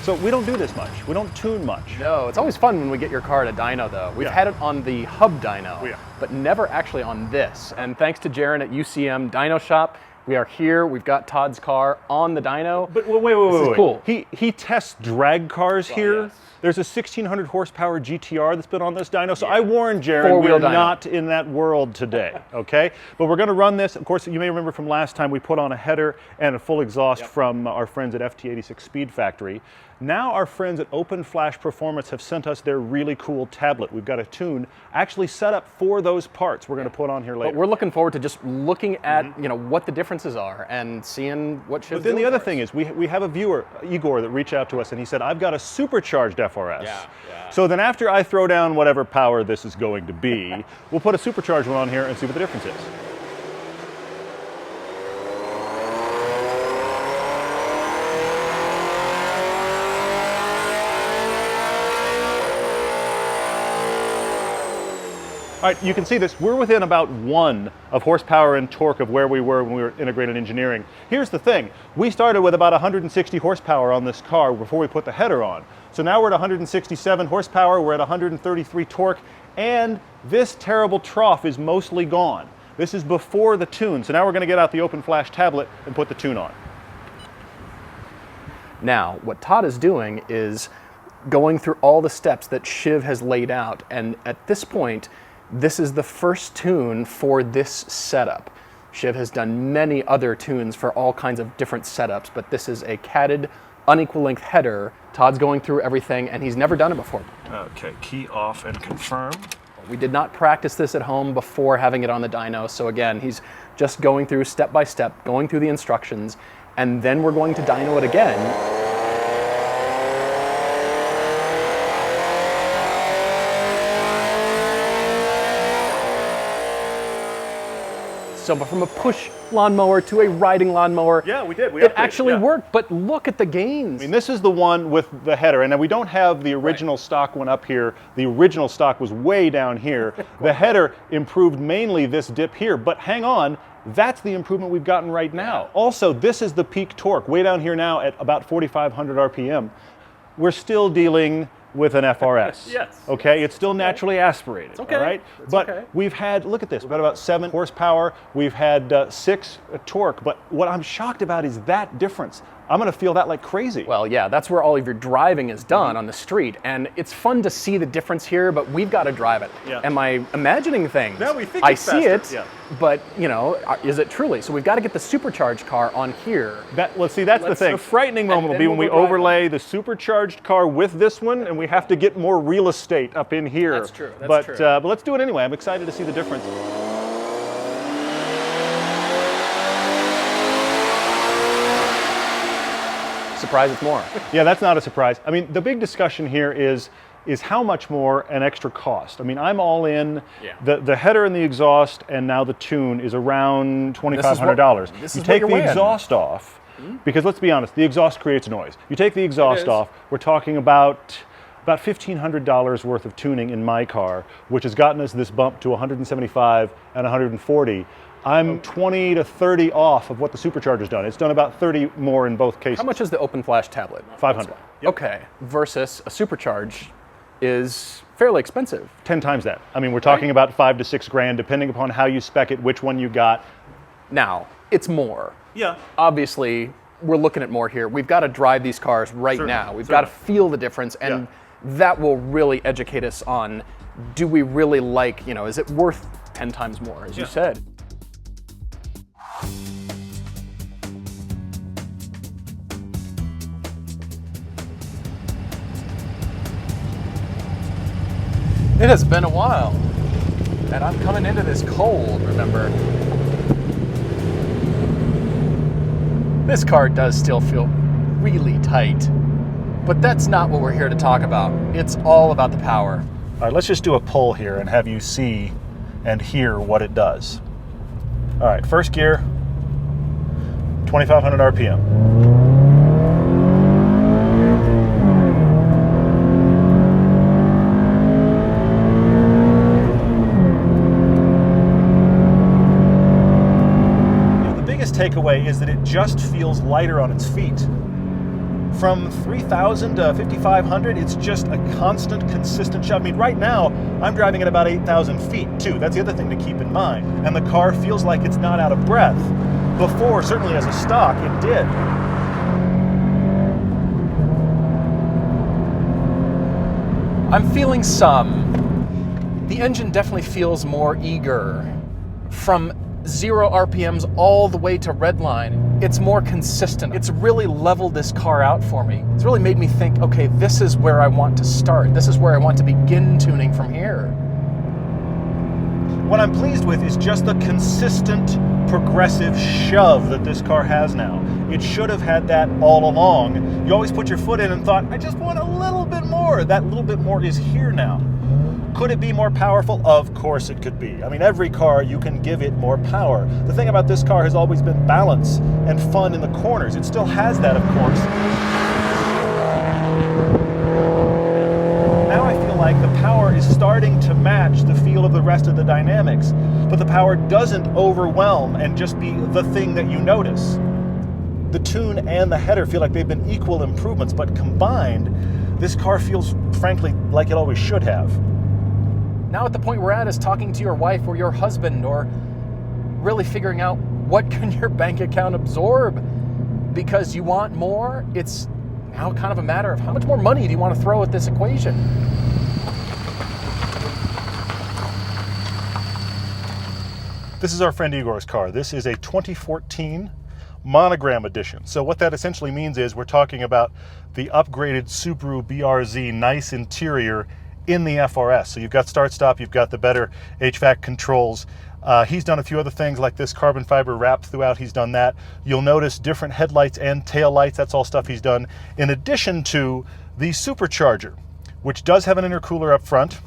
So we don't do this much. We don't tune much. No, it's always fun when we get your car at a dyno though. We've had it on the hub dyno, but never actually on this. And thanks to Jaron at UCM Dyno Shop, we are here. We've got Todd's car on the dyno. But wait. This is cool. He tests drag cars here. Yes. There's a 1600 horsepower GTR that's been on this dyno. So I warned Jaron, we're not in that world today, okay? But we're gonna run this. Of course, you may remember from last time we put on a header and a full exhaust from our friends at GT86 Speed Factory. Now our friends at Open Flash Performance have sent us their really cool tablet. We've got a tune actually set up for those parts we're going to put on here later. But we're looking forward to just looking at what the differences are and seeing what Shiv's doing. But then the other thing is we have a viewer, Igor, that reached out to us and he said, I've got a supercharged FRS. So then after I throw down whatever power this is going to be, we'll put a supercharged one on here and see what the difference is. All right, you can see this. We're within about 1 of horsepower and torque of where we were when we were integrated engineering. Here's the thing. We started with about 160 horsepower on this car before we put the header on. So now we're at 167 horsepower, we're at 133 torque, and this terrible trough is mostly gone. This is before the tune. So now we're going to get out the Open Flash tablet and put the tune on. Now, what Todd is doing is going through all the steps that Shiv has laid out. And at this point, this is the first tune for this setup. Shiv has done many other tunes for all kinds of different setups, but this is a catted, unequal length header. Todd's going through everything, and he's never done it before. Okay, key off and confirm. We did not practice this at home before having it on the dyno, so again, he's just going through step by step, going through the instructions, and then we're going to dyno it again. So from a push lawnmower to a riding lawnmower, we did. It actually worked, but look at the gains. I mean, this is the one with the header, and we don't have the original stock one up here. The original stock was way down here. The header improved mainly this dip here, but hang on, that's the improvement we've gotten right now. Also, this is the peak torque, way down here now at about 4,500 RPM. We're still dealing with an FRS. Okay, it's still naturally aspirated. All right, but we've had, look at this, we've got about 7 horsepower, we've had 6 torque, but what I'm shocked about is that difference. I'm going to feel that like crazy. Well, yeah, that's where all of your driving is done on the street, and it's fun to see the difference here, but we've got to drive it. Am I imagining things? No, we think I it's see faster. it, but you know, is it truly? So we've got to get the supercharged car on here. Well, see, that's the thing. The frightening moment will be when we overlay the supercharged car with this one, and we have to get more real estate up in here. That's true. But let's do it anyway. I'm excited to see the difference. Surprise, it's more. Yeah, that's not a surprise. I mean, the big discussion here is how much more an extra cost. I mean, I'm all in. The header and the exhaust and now the tune is around $2,500. You take the exhaust off, because let's be honest, the exhaust creates noise. You take the exhaust off, we're talking about $1,500 worth of tuning in my car, which has gotten us this bump to 175 and 140. I'm 20 to 30 off of what the supercharger's done. It's done about 30 more in both cases. How much is the Open Flash tablet? 500. Okay, versus a supercharge is fairly expensive. 10 times that. I mean, we're talking about 5 to 6 grand, depending upon how you spec it, which one you got. Now, it's more. Obviously, we're looking at more here. We've got to drive these cars right now. We've got to feel the difference, and that will really educate us on, do we really like, you know, is it worth 10 times more, as you said? It has been a while, and I'm coming into this cold, remember. This car does still feel really tight, but that's not what we're here to talk about. It's all about the power. All right, let's just do a pull here and have you see and hear what it does. All right, first gear, 2,500 RPM. Takeaway is that it just feels lighter on its feet. from 3,000 to 5,500, it's just a constant, consistent shove. I mean, right now, I'm driving at about 8,000 feet, too. That's the other thing to keep in mind. And the car feels like it's not out of breath. Before, certainly as a stock, it did. I'm feeling some. The engine definitely feels more eager. From 0 RPMs all the way to redline, it's more consistent. It's really leveled this car out for me. It's really made me think, okay, this is where I want to start. This is where I want to begin tuning from here. What I'm pleased with is just the consistent, progressive shove that this car has now. It should have had that all along. You always put your foot in and thought, I just want a little bit more. That little bit more is here now. Could it be more powerful? Of course it could be. I mean, every car, you can give it more power. The thing about this car has always been balance and fun in the corners. It still has that, of course. Now I feel like the power is starting to match the feel of the rest of the dynamics, but the power doesn't overwhelm and just be the thing that you notice. The tune and the header feel like they've been equal improvements, but combined, this car feels, frankly, like it always should have. Now at the point we're at is talking to your wife or your husband, or really figuring out what can your bank account absorb, because you want more. It's now kind of a matter of how much more money do you want to throw at this equation. This is our friend Igor's car. This is a 2014 Monogram edition. So what that essentially means is we're talking about the upgraded Subaru BRZ nice interior in the FRS. So you've got start-stop, you've got the better HVAC controls. He's done a few other things like this carbon fiber wrap throughout. He's done that. You'll notice different headlights and tail lights. That's all stuff he's done. In addition to the Supercharger, which does have an intercooler up front.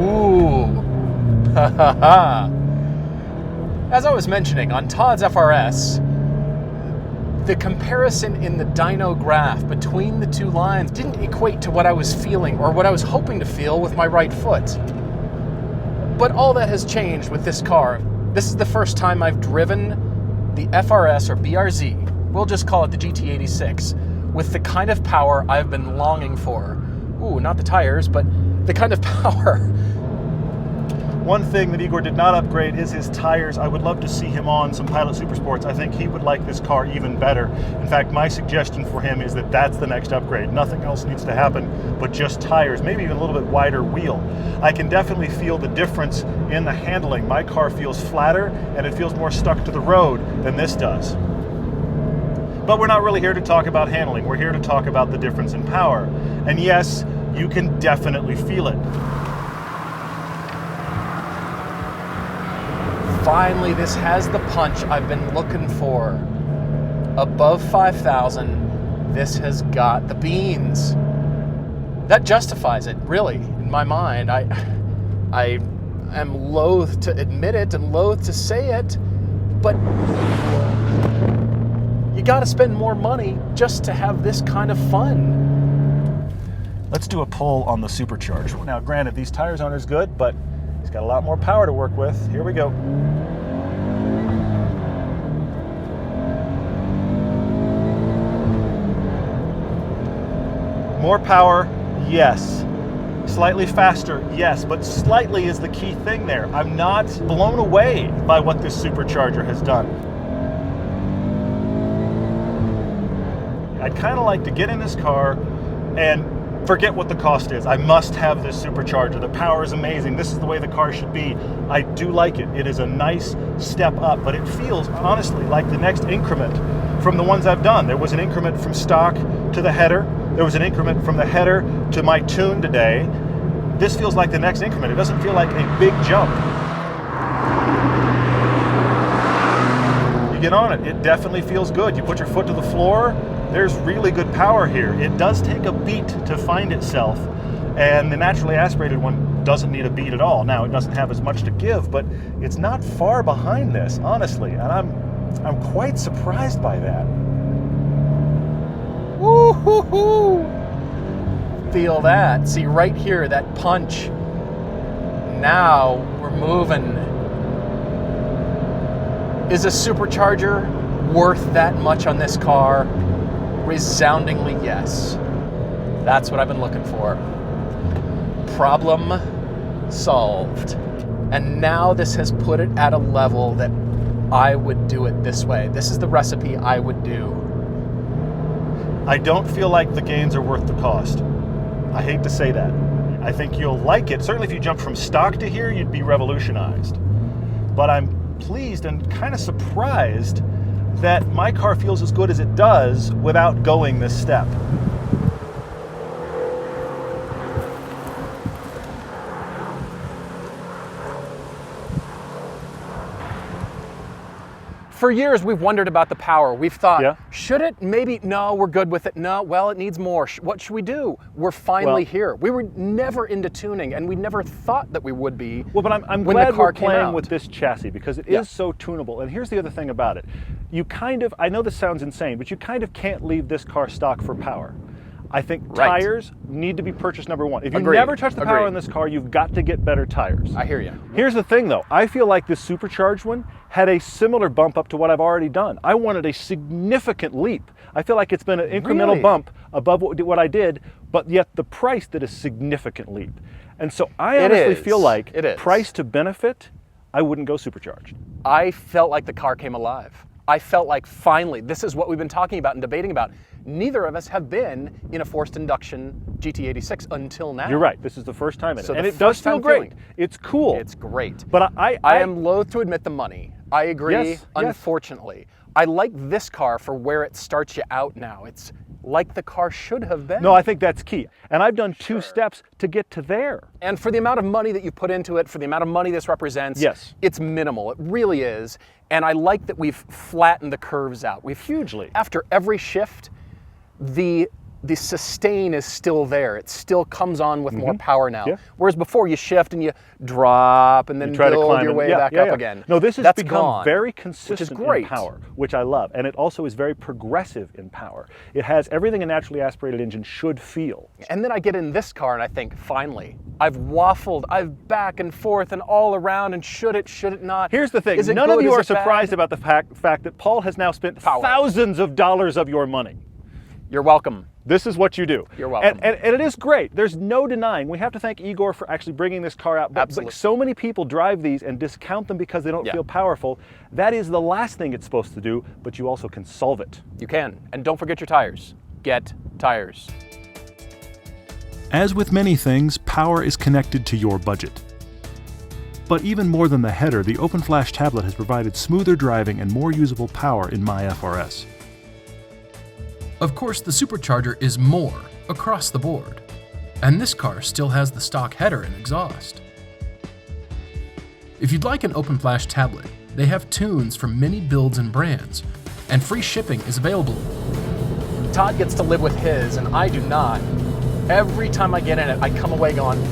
Ooh. As I was mentioning, on Todd's FRS, the comparison in the dyno graph between the two lines didn't equate to what I was feeling or what I was hoping to feel with my right foot. But all that has changed with this car. This is the first time I've driven the FRS or BRZ, we'll just call it the GT86, with the kind of power I've been longing for. Ooh, not the tires, but the kind of power. One thing that Igor did not upgrade is his tires. I would love to see him on some Pilot Supersports. I think he would like this car even better. In fact, my suggestion for him is that that's the next upgrade. Nothing else needs to happen but just tires, maybe even a little bit wider wheel. I can definitely feel the difference in the handling. My car feels flatter and it feels more stuck to the road than this does. But we're not really here to talk about handling. We're here to talk about the difference in power. And yes, you can definitely feel it. Finally, this has the punch I've been looking for. Above 5,000, this has got the beans. That justifies it, really, in my mind. I am loath to admit it and loath to say it, but you gotta spend more money just to have this kind of fun. Let's do a pull on the Supercharged. Now, granted, these tires aren't as good, but it's got a lot more power to work with. Here we go. More power, yes. Slightly faster, yes, but slightly is the key thing there. I'm not blown away by what this Supercharger has done. I'd kind of like to get in this car and forget what the cost is. I must have this Supercharger. The power is amazing. This is the way the car should be. I do like it. It is a nice step up, but it feels, honestly, like the next increment from the ones I've done. There was an increment from stock to the header. There was an increment from the header to my tune today. This feels like the next increment. It doesn't feel like a big jump. You get on it. It definitely feels good. You put your foot to the floor. There's really good power here. It does take a beat to find itself, and the naturally aspirated one doesn't need a beat at all. Now, it doesn't have as much to give, but it's not far behind this, honestly, and I'm quite surprised by that. Woo-hoo-hoo! Feel that. See right here, that punch. Now we're moving. Is a Supercharger worth that much on this car? Resoundingly yes. That's what I've been looking for. Problem solved. And now this has put it at a level that I would do it this way. This is the recipe I would do. I don't feel like the gains are worth the cost. I hate to say that. I think you'll like it. Certainly if you jump from stock to here, you'd be revolutionized. But I'm pleased and kind of surprised that my car feels as good as it does without going this step. For years, we've wondered about the power. We've thought, Yeah. should it? Maybe, no, we're good with it. No, well, it needs more. What should we do? We're finally here. We were never into tuning, and we never thought that we would be. Well, but I'm when glad the car we're came playing out. with this chassis because it Yeah. is so tunable. And here's the other thing about it. You kind of, I know this sounds insane, but you kind of can't leave this car stock for power. I think Right. tires need to be purchased number one. If you Agreed. never touch the power Agreed. in this car, you've got to get better tires. I hear you. Here's the thing though, I feel like this supercharged one had a similar bump up to what I've already done. I wanted a significant leap. I feel like it's been an incremental Really? bump above what I did, but yet the price did a significant leap. And so I It honestly is. feel like It is. price to benefit, I wouldn't go supercharged. I felt like the car came alive. I felt like finally, this is what we've been talking about and debating about. Neither of us have been in a forced induction GT86 until now. You're right, this is the first time in it. So And the it does first feel time great. feeling. It's cool. It's great. But I am loath to admit the money. I agree, Yes, yes. unfortunately. I like this car for where it starts you out now. It's like the car should have been. No, I think that's key. And I've done two steps to get to there. And for the amount of money that you put into it, for the amount of money this represents, Yes. it's minimal. It really is. And I like that we've flattened the curves out. We've Hugely. After every shift, the sustain is still there. It still comes on with more power now. Yeah. Whereas before you shift and you drop and then Try to build climb your and- way yeah, back yeah, up yeah. again. No, this has That's become gone, very consistent great. in power, which I love. And it also is very progressive in power. It has everything a naturally aspirated engine should feel. And then I get in this car and I think, finally, I've waffled, I've back and forth and all around and should it not? Here's the thing, Is it none of good? you Is are it bad? surprised about the fact that Paul has now spent Power. thousands of dollars of your money. You're welcome. This is what you do. You're welcome. And it is great. There's no denying. We have to thank Igor for actually bringing this car out. But Absolutely. so many people drive these and discount them because they don't Yeah. feel powerful. That is the last thing it's supposed to do, but you also can solve it. You can. And don't forget your tires. Get tires. As with many things, power is connected to your budget. But even more than the header, the Open Flash tablet has provided smoother driving and more usable power in my FRS. Of course, the supercharger is more across the board, and this car still has the stock header and exhaust. If you'd like an Open Flash tablet, they have tunes from many builds and brands, and free shipping is available. Todd gets to live with his, and I do not. Every time I get in it, I come away going,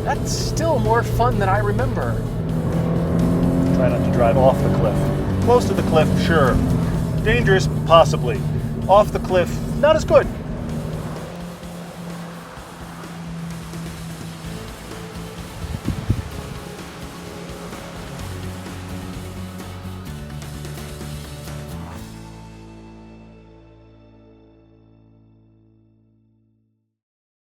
that's still more fun than I remember. Try not to drive off the cliff. Close to the cliff, sure. Dangerous, possibly. Off the cliff, not as good.